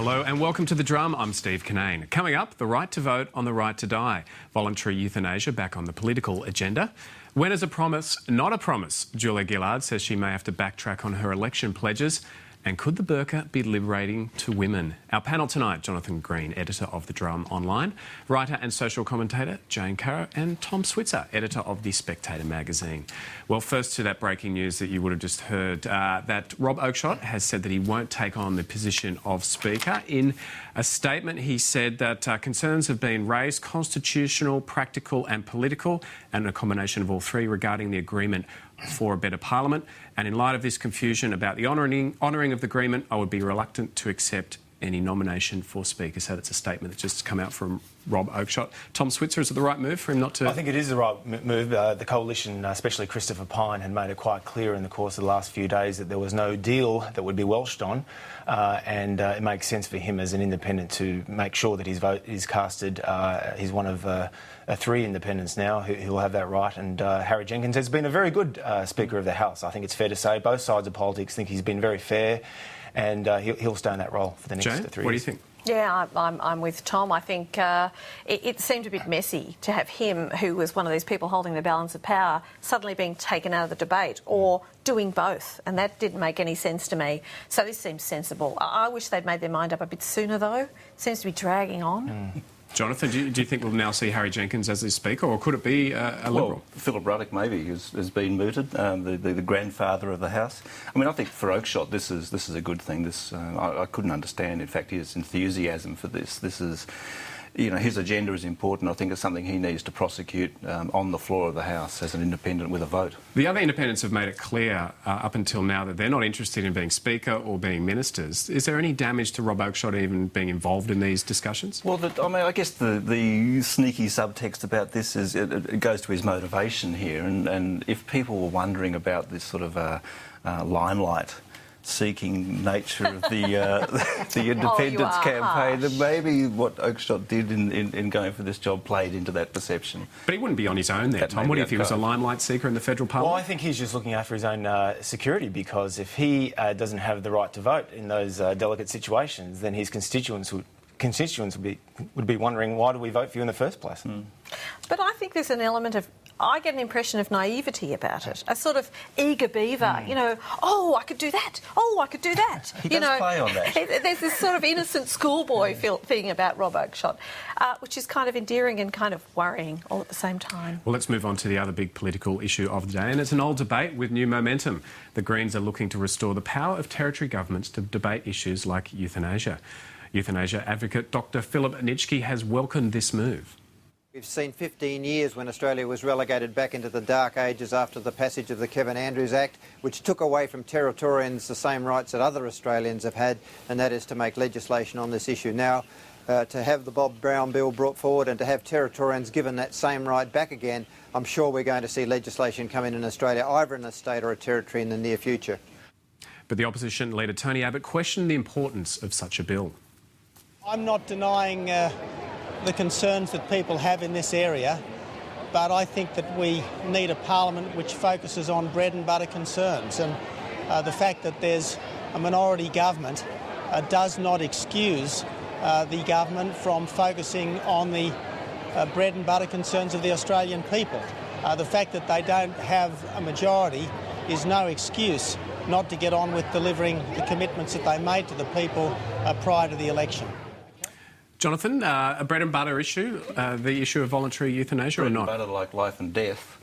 Hello and welcome to The Drum. I'm Steve Cannane. Coming up, the right to vote on the right to die. Voluntary euthanasia back on the political agenda. When is a promise not a promise? Julia Gillard says she may have to backtrack on her election pledges. And could the burqa be liberating to women? Our panel tonight, Jonathan Green, editor of The Drum Online, writer and social commentator Jane Caro, and Tom Switzer, editor of The Spectator magazine. Well, first to that breaking news that you would have just heard, that Rob Oakeshott has said that he won't take on the position of Speaker. In a statement, he said that concerns have been raised, constitutional, practical and political, and a combination of all three regarding the agreement for a better parliament. And in light of this confusion about the honouring of the agreement, I would be reluctant to accept any nomination for Speaker. So that's a statement that's just come out from Rob Oakeshott. Tom Switzer, is it the right move for him not to... I think it is the right move. The Coalition, especially Christopher Pyne, had made it quite clear in the course of the last few days that there was no deal that would be welched on, and it makes sense for him as an independent to make sure that his vote is casted. He's one of three independents now who'll have that right, and Harry Jenkins has been a very good Speaker of the House. I think it's fair to say both sides of politics think he's been very fair, and he'll stay in that role for the next 3 years. What do you think? Yeah, I'm with Tom. I think it seemed a bit messy to have him, who was one of these people holding the balance of power, suddenly being taken out of the debate or doing both, and that didn't make any sense to me. So this seems sensible. I wish they'd made their mind up a bit sooner, though. It seems to be dragging on. Jonathan, do you think we'll now see Harry Jenkins as the Speaker, or could it be a Liberal? Well, Philip Ruddock maybe has been mooted, the grandfather of the House. I mean, I think for Oakeshott this is a good thing. I couldn't understand, in fact, his enthusiasm for this. This is, you know, his agenda is important. I think it's something he needs to prosecute on the floor of the House as an independent with a vote. The other independents have made it clear up until now that they're not interested in being Speaker or being ministers. Is there any damage to Rob Oakeshott even being involved in these discussions? Well, I guess the sneaky subtext about this is it goes to his motivation here, and if people were wondering about this sort of limelight-seeking nature of the independence campaign, then maybe what Oakeshott did in going for this job played into that perception. But he wouldn't be on his own there, Tom. What if he was a limelight seeker in the federal parliament? Well, I think he's just looking after his own security, because if he doesn't have the right to vote in those delicate situations, then his constituents would be wondering, why do we vote for you in the first place? But I think there's an element of... I get an impression of naivety about it, a sort of eager beaver, you know, oh, I could do that, oh, I could do that. He does play on that. There's this sort of innocent schoolboy thing about Rob Oakeshott, which is kind of endearing and kind of worrying all at the same time. Well, let's move on to the other big political issue of the day, and it's an old debate with new momentum. The Greens are looking to restore the power of territory governments to debate issues like euthanasia. Euthanasia advocate Dr Philip Nitschke has welcomed this move. We've seen 15 years when Australia was relegated back into the dark ages after the passage of the Kevin Andrews Act, which took away from Territorians the same rights that other Australians have had, and that is to make legislation on this issue. Now, to have the Bob Brown bill brought forward and to have Territorians given that same right back again, I'm sure we're going to see legislation come in Australia, either in a state or a territory, in the near future. But the opposition leader Tony Abbott questioned the importance of such a bill. I'm not denying the concerns that people have in this area, but I think that we need a parliament which focuses on bread and butter concerns, and the fact that there's a minority government does not excuse the government from focusing on the bread and butter concerns of the Australian people. The fact that they don't have a majority is no excuse not to get on with delivering the commitments that they made to the people prior to the election. Jonathan, a bread and butter issue, the issue of voluntary euthanasia, or not? Bread and butter like life and death.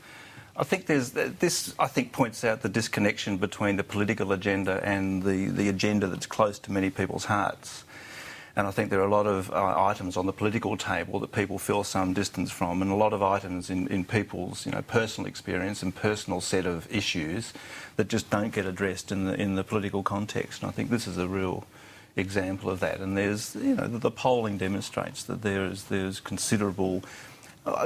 I think this points out the disconnection between the political agenda and the agenda that's close to many people's hearts. And I think there are a lot of items on the political table that people feel some distance from, and a lot of items in people's personal experience and personal set of issues that just don't get addressed in the political context. And I think this is a real example of that, and there's the polling demonstrates that there's considerable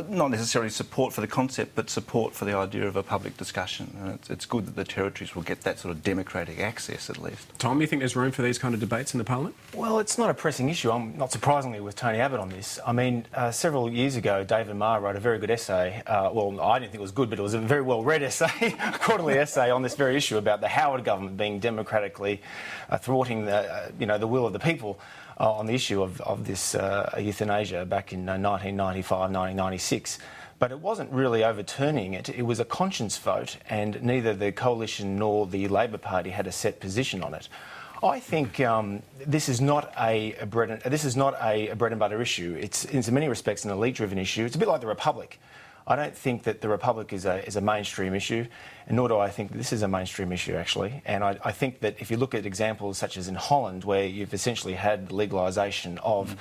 not necessarily support for the concept, but support for the idea of a public discussion. And it's good that the territories will get that sort of democratic access, at least. Tom, you think there's room for these kind of debates in the Parliament? Well, it's not a pressing issue. I'm not surprisingly with Tony Abbott on this. I mean, several years ago, David Marr wrote a very good essay. Well, I didn't think it was good, but it was a very well-read essay, a quarterly essay on this very issue about the Howard government being democratically thwarting the will of the people. on the issue of this euthanasia back in 1995, 1996. But it wasn't really overturning it. It was a conscience vote, and neither the Coalition nor the Labor Party had a set position on it. I think this is not a bread and butter issue. It's in many respects an elite-driven issue. It's a bit like the Republic. I don't think that the Republic is a mainstream issue, and nor do I think that this is a mainstream issue, actually. And I think that if you look at examples such as in Holland, where you've essentially had legalisation of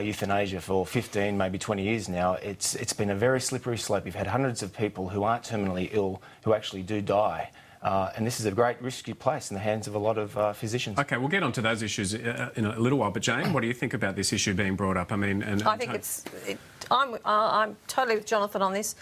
euthanasia for 15, maybe 20 years now, it's been a very slippery slope. You've had hundreds of people who aren't terminally ill who actually do die. And this is a great risky place in the hands of a lot of physicians. OK, we'll get onto those issues in a little while. But Jane, what do you think about this issue being brought up? I mean, I think I'm totally with Jonathan on this.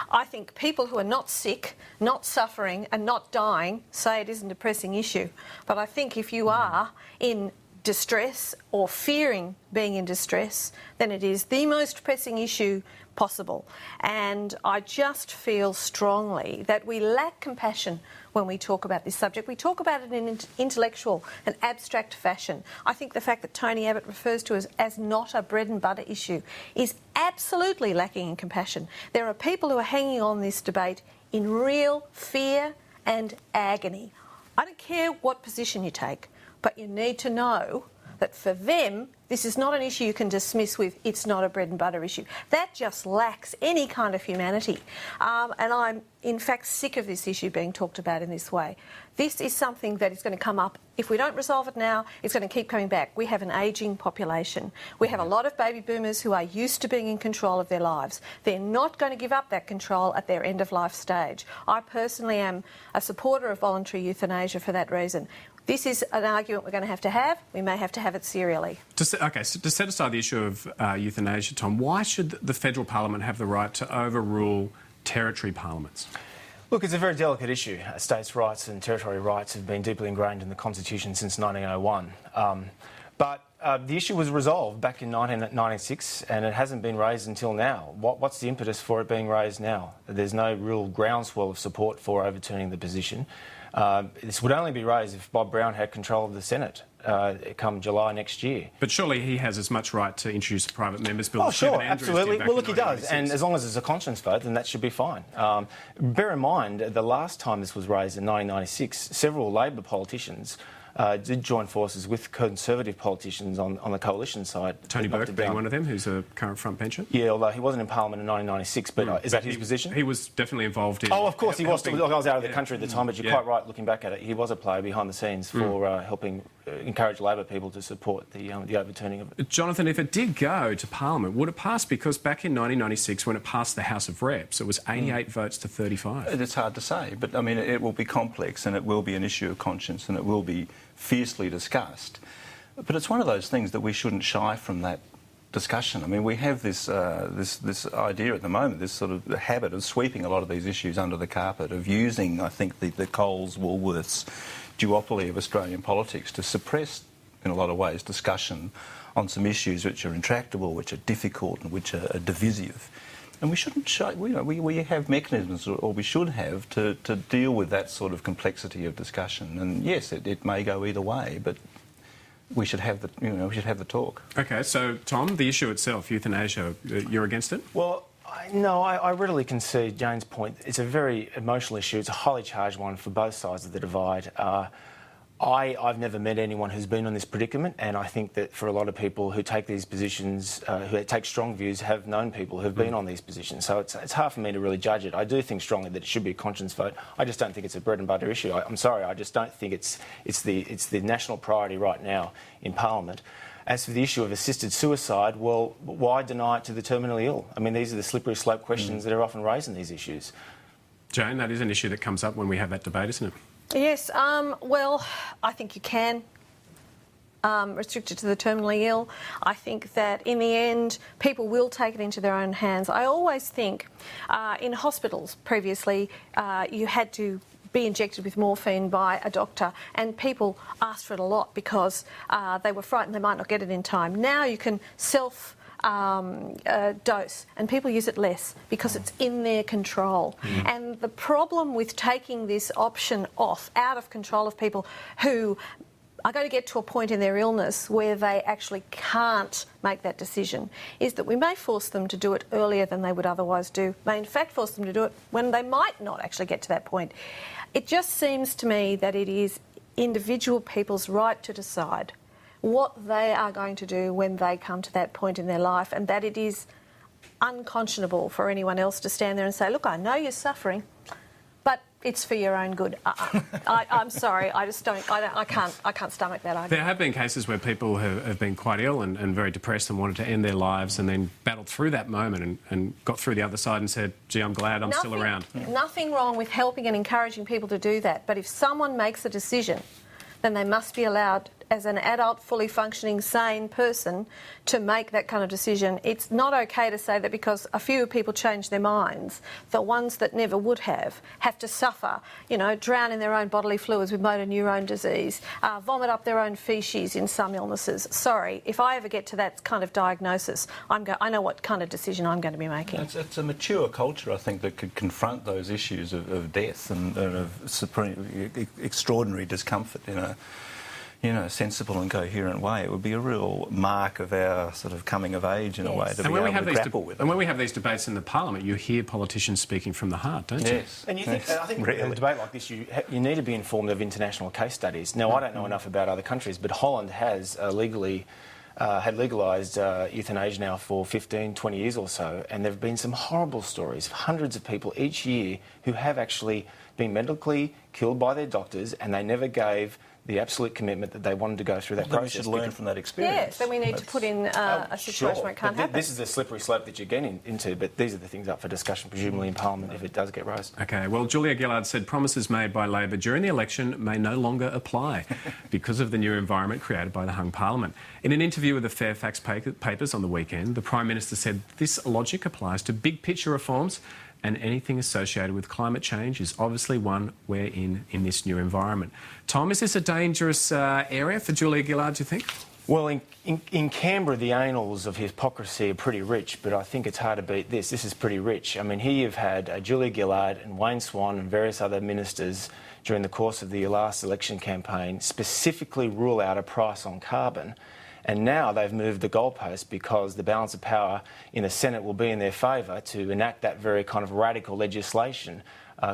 I think people who are not sick, not suffering and not dying say it isn't a pressing issue. But I think if you are in distress or fearing being in distress, then it is the most pressing issue possible. And I just feel strongly that we lack compassion when we talk about this subject. We talk about it in an intellectual and abstract fashion. I think the fact that Tony Abbott refers to it as not a bread and butter issue is absolutely lacking in compassion. There are people who are hanging on this debate in real fear and agony. I don't care what position you take, but you need to know that for them, this is not an issue you can dismiss with, it's not a bread and butter issue. That just lacks any kind of humanity. And I'm, in fact, sick of this issue being talked about in this way. This is something that is going to come up. If we don't resolve it now, it's going to keep coming back. We have an ageing population. We have a lot of baby boomers who are used to being in control of their lives. They're not going to give up that control at their end-of-life stage. I personally am a supporter of voluntary euthanasia for that reason. This is an argument we're going to have. We may have to have it serially. OK, so to set aside the issue of euthanasia, Tom, why should the federal parliament have the right to overrule territory parliaments? Look, it's a very delicate issue. States' rights and territory rights have been deeply ingrained in the Constitution since 1901. But the issue was resolved back in 1996 and it hasn't been raised until now. What's the impetus for it being raised now? There's no real groundswell of support for overturning the position. This would only be raised if Bob Brown had control of the Senate come July next year. But surely he has as much right to introduce a private member's bill. Oh, sure, absolutely. Well, look, he does. And as long as it's a conscience vote, then that should be fine. Bear in mind, the last time this was raised in 1996, several Labor politicians did join forces with Conservative politicians on the coalition side. Tony Burke being one of them, who's a current frontbencher? Yeah, although he wasn't in Parliament in 1996, but is that his position? He was definitely involved in... Oh, of course he was. Look, I was out of the country at the time, but you're quite right looking back at it. He was a player behind the scenes for helping encourage Labor people to support the overturning of it. Jonathan, if it did go to Parliament, would it pass? Because back in 1996, when it passed the House of Reps, it was 88 votes to 35. It's hard to say, but I mean, it will be complex and it will be an issue of conscience and it will be fiercely discussed. But it's one of those things that we shouldn't shy from that discussion. I mean, we have this idea at the moment, this sort of habit of sweeping a lot of these issues under the carpet, of using, I think, the Coles, Woolworths duopoly of Australian politics to suppress, in a lot of ways, discussion on some issues which are intractable, which are difficult and which are divisive. And we shouldn't shy, we have mechanisms, or we should have, to deal with that sort of complexity of discussion. And yes, it may go either way, but we should have the, we should have the talk. OK, so Tom, the issue itself, euthanasia, you're against it? Well, no, I readily concede Jane's point. It's a very emotional issue. It's a highly charged one for both sides of the divide. I've never met anyone who's been in this predicament, and I think that for a lot of people who take these positions, who take strong views, have known people who've been on these positions. So it's hard for me to really judge it. I do think strongly that it should be a conscience vote. I just don't think it's a bread and butter issue. I'm sorry, I just don't think it's the national priority right now in Parliament. As for the issue of assisted suicide, well, why deny it to the terminally ill? I mean, these are the slippery slope questions that are often raised in these issues. Jane, that is an issue that comes up when we have that debate, isn't it? Yes, well, I think you can restrict it to the terminally ill. I think that in the end, people will take it into their own hands. I always think in hospitals previously, you had to be injected with morphine by a doctor, and people asked for it a lot because they were frightened they might not get it in time. Now you can dose, and people use it less because it's in their control. And the problem with taking this option out of control of people who are going to get to a point in their illness where they actually can't make that decision, is that we may force them to do it earlier than they would otherwise do, may in fact force them to do it when they might not actually get to that point. It just seems to me that it is individual people's right to decide what they are going to do when they come to that point in their life, and that it is unconscionable for anyone else to stand there and say, look, I know you're suffering, but it's for your own good. I'm sorry, I can't stomach that argument. There have been cases where people have been quite ill and very depressed and wanted to end their lives and then battled through that moment and got through the other side and said, gee, I'm glad I'm still around. Nothing wrong with helping and encouraging people to do that, but if someone makes a decision, then they must be allowed, as an adult, fully functioning, sane person, to make that kind of decision. It's not okay to say that because a few people change their minds, the ones that never would have to suffer, you know, drown in their own bodily fluids with motor neurone disease, vomit up their own faeces in some illnesses. Sorry, if I ever get to that kind of diagnosis, I know what kind of decision I'm going to be making. It's a mature culture, I think, that could confront those issues of death and of extraordinary discomfort in a sensible and coherent way. It would be a real mark of our sort of coming of age in a way to be able to grapple with it. And when we have these debates in the Parliament, you hear politicians speaking from the heart, don't you? Yes. And you think, I think in a debate like this, you need to be informed of international case studies. Now, I don't know enough about other countries, but Holland has had legalised euthanasia now for 15, 20 years or so, and there have been some horrible stories of hundreds of people each year who have actually been medically killed by their doctors, and they never gave the absolute commitment that they wanted to go through that process. We should learn from that experience. Yes, then we need to put in a situation where it can't happen. This is the slippery slope that you're getting into, but these are the things up for discussion, presumably in Parliament, if it does get raised. OK, well, Julia Gillard said promises made by Labor during the election may no longer apply because of the new environment created by the hung Parliament. In an interview with the Fairfax papers on the weekend, the Prime Minister said this logic applies to big picture reforms, and anything associated with climate change is obviously one we're in this new environment. Tom, is this a dangerous area for Julia Gillard, do you think? Well, in Canberra, the annals of hypocrisy are pretty rich, but I think it's hard to beat this. This is pretty rich. I mean, here you've had Julia Gillard and Wayne Swan and various other ministers during the course of the last election campaign specifically rule out a price on carbon. And now they've moved the goalpost because the balance of power in the Senate will be in their favour to enact that very kind of radical legislation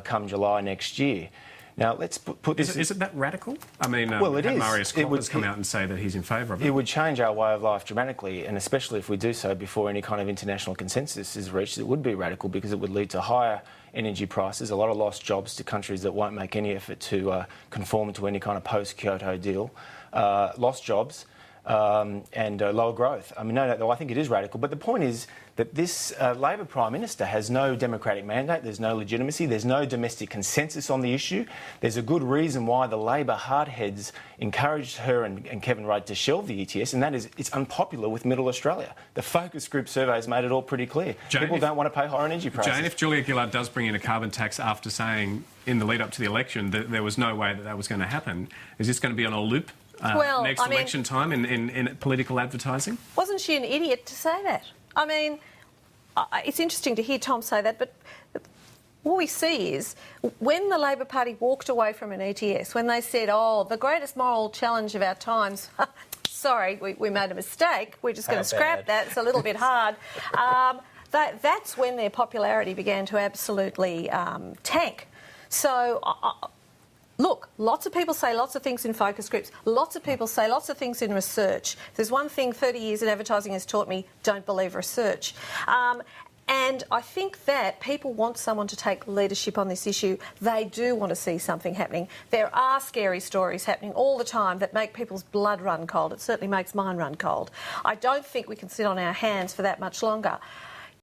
come July next year. Now, let's put this... Is it that radical? I mean, well, it is. Marius Copper's come out and say that he's in favour of it. It would change our way of life dramatically, and especially if we do so before any kind of international consensus is reached, it would be radical because it would lead to higher energy prices, a lot of lost jobs to countries that won't make any effort to conform to any kind of post-Kyoto deal, lost jobs, and lower growth. I mean, no, I think it is radical. But the point is that this Labor Prime Minister has no democratic mandate, there's no legitimacy, there's no domestic consensus on the issue. There's a good reason why the Labor hardheads encouraged her and Kevin Rudd to shelve the ETS, and that is it's unpopular with Middle Australia. The focus group surveys made it all pretty clear. People don't want to pay higher energy prices. Jane, if Julia Gillard does bring in a carbon tax after saying in the lead up to the election that there was no way that was going to happen, is this going to be on a loop next election time in political advertising? Wasn't she an idiot to say that? I mean, it's interesting to hear Tom say that, but what we see is when the Labor Party walked away from an ETS, when they said, oh, the greatest moral challenge of our times, sorry, we made a mistake, we're just going to scrap that, it's a little bit hard, that's when their popularity began to absolutely tank. So... Look, lots of people say lots of things in focus groups. Lots of people say lots of things in research. There's one thing 30 years in advertising has taught me, don't believe research. And I think that people want someone to take leadership on this issue. They do want to see something happening. There are scary stories happening all the time that make people's blood run cold. It certainly makes mine run cold. I don't think we can sit on our hands for that much longer.